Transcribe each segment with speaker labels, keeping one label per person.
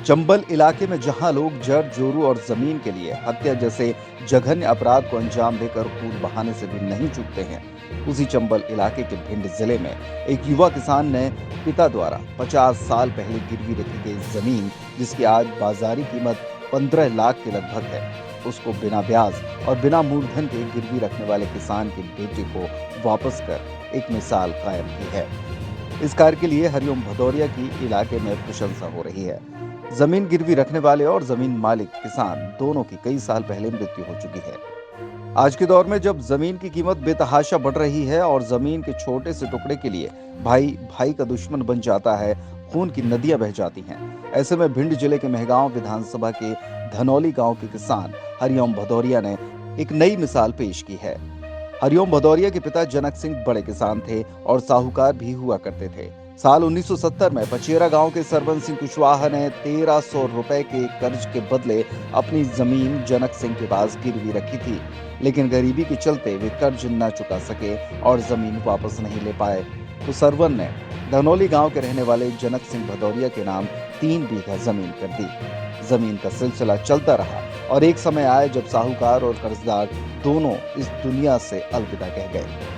Speaker 1: चंबल इलाके में जहां लोग जड़ जोरू और जमीन के लिए हत्या जैसे जघन्य अपराध को अंजाम देकर खून बहाने से भी नहीं चूकते हैं, उसी चंबल इलाके के भिंड जिले में एक युवा किसान ने पिता द्वारा 50 साल पहले गिरवी रखी गई जमीन, जिसकी आज बाजारी कीमत 15 लाख के लगभग है, उसको बिना ब्याज और बिना मूलधन के गिरवी रखने वाले किसान के बेटे को वापस कर एक मिसाल कायम की है। इस कार्य के लिए हरिओम भदौरिया की इलाके में प्रशंसा हो रही है। जमीन गिरवी रखने वाले और जमीन मालिक किसान दोनों की कई साल पहले मृत्यु हो चुकी है। आज के दौर में जब जमीन की कीमत बेतहाशा बढ़ रही है और जमीन के छोटे से टुकड़े के लिए भाई भाई का दुश्मन बन जाता है, खून की नदियां बह जाती हैं। ऐसे में भिंड जिले के मेहगांव विधानसभा के धनौली गांव के किसान हरिओम भदौरिया ने एक नई मिसाल पेश की है। हरिओम भदौरिया के पिता जनक सिंह बड़े किसान थे और साहूकार भी हुआ करते थे। साल 1970 में पचेरा गांव के सरवन सिंह कुशवाहा ने 1300 रुपए के कर्ज के बदले अपनी जमीन जनक सिंह के पास गिरवी रखी थी, लेकिन गरीबी के चलते वे कर्ज न चुका सके और जमीन वापस नहीं ले पाए। तो सरवन ने धनौली गांव के रहने वाले जनक सिंह भदौरिया के नाम 3 बीघा जमीन कर दी। जमीन का सिलसिला चलता रहा और एक समय आया जब साहूकार और कर्जदार दोनों इस दुनिया से अलविदा कह गए।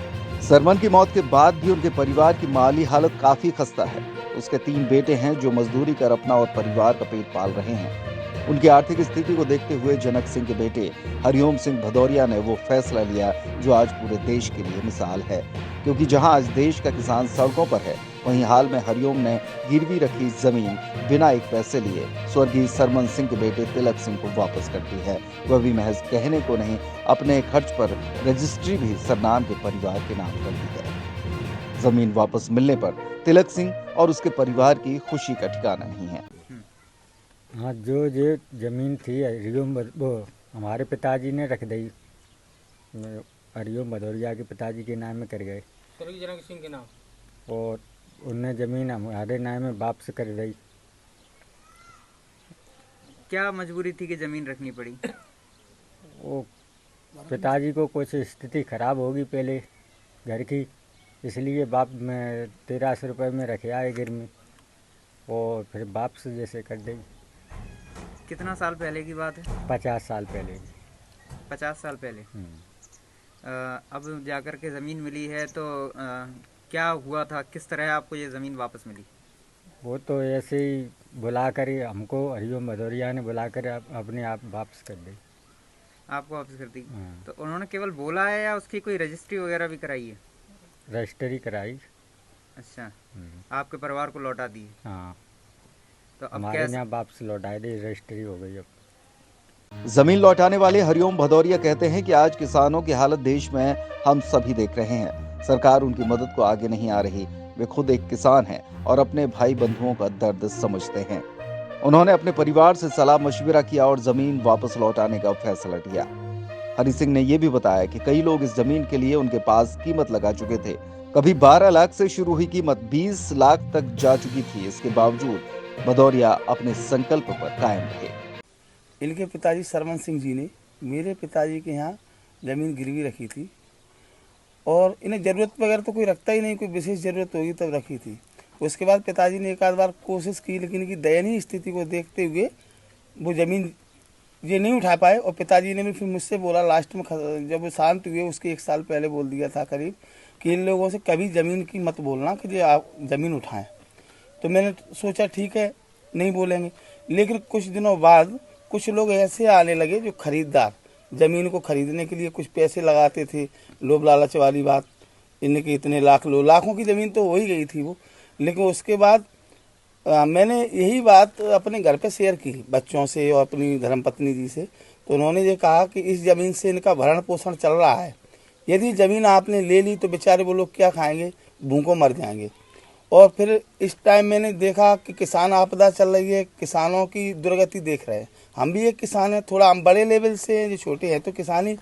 Speaker 1: सरवन की मौत के बाद भी उनके परिवार की माली हालत काफी खस्ता है। उसके 3 बेटे हैं जो मजदूरी कर अपना और परिवार का पेट पाल रहे हैं। उनकी आर्थिक स्थिति को देखते हुए जनक सिंह के बेटे हरिओम सिंह भदौरिया ने वो फैसला लिया जो आज पूरे देश के लिए मिसाल है, क्योंकि जहां आज देश का किसान सड़कों पर है, वहीं हाल में हरिओम ने गिरवी रखी जमीन बिना एक पैसे लिए स्वर्गीय सरमन सिंह के बेटे तिलक सिंह को वापस कर दी है। वह भी महज कहने को नहीं, अपने खर्च पर रजिस्ट्री भी सरनाम के परिवार के नाम कर दी है। जमीन वापस मिलने पर तिलक सिंह और उसके परिवार की खुशी का ठिकाना नहीं है।
Speaker 2: हाँ, जो ये ज़मीन थी हरिओम वो हमारे पिताजी ने रख दी, हरिओम भदौरिया के पिताजी के नाम में कर गए
Speaker 3: जनक सिंह के नाम,
Speaker 2: और उनने ज़मीन हमारे नाम में वापस कर दी।
Speaker 4: क्या मजबूरी थी कि ज़मीन रखनी पड़ी?
Speaker 2: वो पिताजी को कुछ स्थिति खराब होगी पहले घर की, इसलिए बाप में 1300 रुपये में रखे आए गिरवी, और फिर वापस जैसे कर दी।
Speaker 4: कितना साल पहले की बात है?
Speaker 2: 50 साल पहले।
Speaker 4: 50 साल पहले। अब जाकर के ज़मीन मिली है तो क्या हुआ था, किस तरह आपको ये ज़मीन वापस मिली?
Speaker 2: वो तो ऐसे ही बुला कर ही हमको हरिओम भदौरिया ने बुला कर अपने आप वापस कर दी।
Speaker 4: आपको वापस कर दी? तो उन्होंने केवल बोला है या उसकी कोई रजिस्ट्री वगैरह भी कराई है?
Speaker 2: रजिस्ट्री कराई।
Speaker 4: अच्छा, आपके परिवार को लौटा दी?
Speaker 2: हाँ,
Speaker 4: तो अब
Speaker 2: हमारे यहाँ वापस लौटा दी, रजिस्ट्री हो गई। अब
Speaker 1: जमीन लौटाने वाले हरिओम भदौरिया कहते हैं कि आज किसानों की हालत देश में हम सभी देख रहे हैं। सरकार उनकी मदद को आगे नहीं आ रही। वे खुद एक किसान हैं और अपने भाई बंधुओं का दर्द समझते हैं। उन्होंने अपने परिवार से सलाह मशविरा किया और जमीन वापस लौटाने का फैसला लिया। हरि सिंह ने यह भी बताया कि कई लोग इस जमीन के लिए उनके पास कीमत लगा चुके थे। कभी 12 लाख से शुरू हुई कीमत 20 लाख तक जा चुकी थी। इसके बावजूद भदौरिया अपने संकल्प पर कायम रहे।
Speaker 5: इनके पिताजी सरमन सिंह जी ने मेरे पिताजी के यहाँ ज़मीन गिरवी रखी थी, और इन्हें ज़रूरत वगैरह तो कोई रखता ही नहीं, कोई विशेष ज़रूरत होगी तब रखी थी। उसके बाद पिताजी ने एक आध बार कोशिश की, लेकिन इनकी दयनीय स्थिति को देखते हुए वो ज़मीन ये नहीं उठा पाए, और पिताजी ने भी फिर मुझसे बोला लास्ट में, जब वो शांत हुए उसके 1 साल पहले बोल दिया था करीब कि इन लोगों से कभी ज़मीन की मत बोलना कि जो आप ज़मीन उठाएँ। तो मैंने सोचा ठीक है, नहीं बोलेंगे। लेकिन कुछ दिनों बाद कुछ लोग ऐसे आने लगे जो खरीदार ज़मीन को खरीदने के लिए कुछ पैसे लगाते थे, लोभ लालच वाली बात, इनके इतने लाख लो, लाखों की ज़मीन तो हो ही गई थी वो। लेकिन उसके बाद मैंने यही बात अपने घर पे शेयर की बच्चों से और अपनी धर्मपत्नी जी से, तो उन्होंने ये कहा कि इस ज़मीन से इनका भरण पोषण चल रहा है, यदि ज़मीन आपने ले ली तो बेचारे वो लोग क्या खाएंगे, भूखों मर जाएंगे। और फिर इस टाइम मैंने देखा कि किसान आपदा चल रही है, किसानों की दुर्गति देख रहे हैं। हम भी एक किसान हैं, थोड़ा हम बड़े लेवल से हैं, जो छोटे हैं तो किसान ही।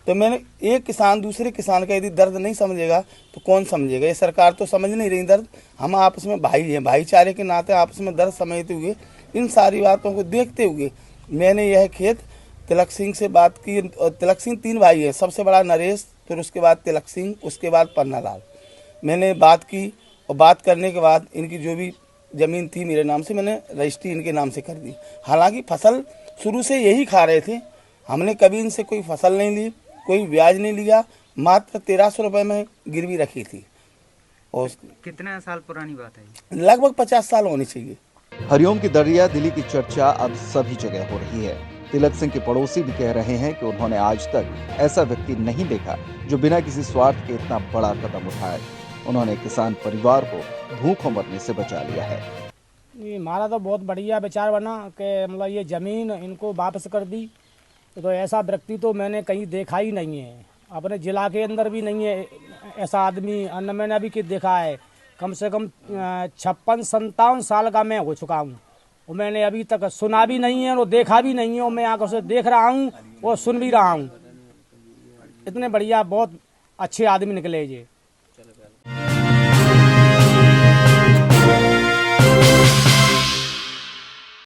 Speaker 5: तो मैंने एक किसान दूसरे किसान का यदि दर्द नहीं समझेगा तो कौन समझेगा? ये सरकार तो समझ नहीं रही दर्द, हम आपस में भाई हैं, भाईचारे के नाते आपस में दर्द समझते हुए, इन सारी बातों को देखते हुए मैंने यह खेत तिलक सिंह से बात की। तिलक सिंह 3 भाई हैं, सबसे बड़ा नरेश, फिर उसके बाद तिलक सिंह, उसके बाद पन्नालाल। मैंने बात की, और बात करने के बाद इनकी जो भी ज़मीन थी मेरे नाम से, मैंने रजिस्ट्री इनके नाम से कर दी। हालांकि फसल शुरू से यही खा रहे थे, हमने कभी इनसे कोई फसल नहीं ली, कोई ब्याज नहीं लिया, मात्र 1300 रुपये में गिरवी रखी थी। और
Speaker 4: कितने साल पुरानी बात है ये?
Speaker 5: लगभग 50 साल होनी चाहिए।
Speaker 1: हरिओम की दरिया दिली की चर्चा अब सभी जगह हो रही है। तिलक सिंह के पड़ोसी भी कह रहे हैं कि उन्होंने आज तक ऐसा व्यक्ति नहीं देखा जो बिना किसी स्वार्थ के इतना बड़ा कदम उठाए। उन्होंने किसान परिवार को भूखों मरने से बचा लिया है।
Speaker 6: ये हमारा तो बहुत बढ़िया विचार बना कि मतलब ये ज़मीन इनको वापस कर दी। तो ऐसा व्यक्ति तो मैंने कहीं देखा ही नहीं है, अपने ज़िला के अंदर भी नहीं है ऐसा आदमी। अन्य मैंने अभी कि देखा है, कम से कम 56-57 साल का मैं हो चुका हूँ और मैंने अभी तक सुना भी नहीं है और देखा भी नहीं है। और मैं आकर से देख रहा हूँ और सुन भी रहा हूँ। इतने बढ़िया बहुत अच्छे आदमी निकले ये।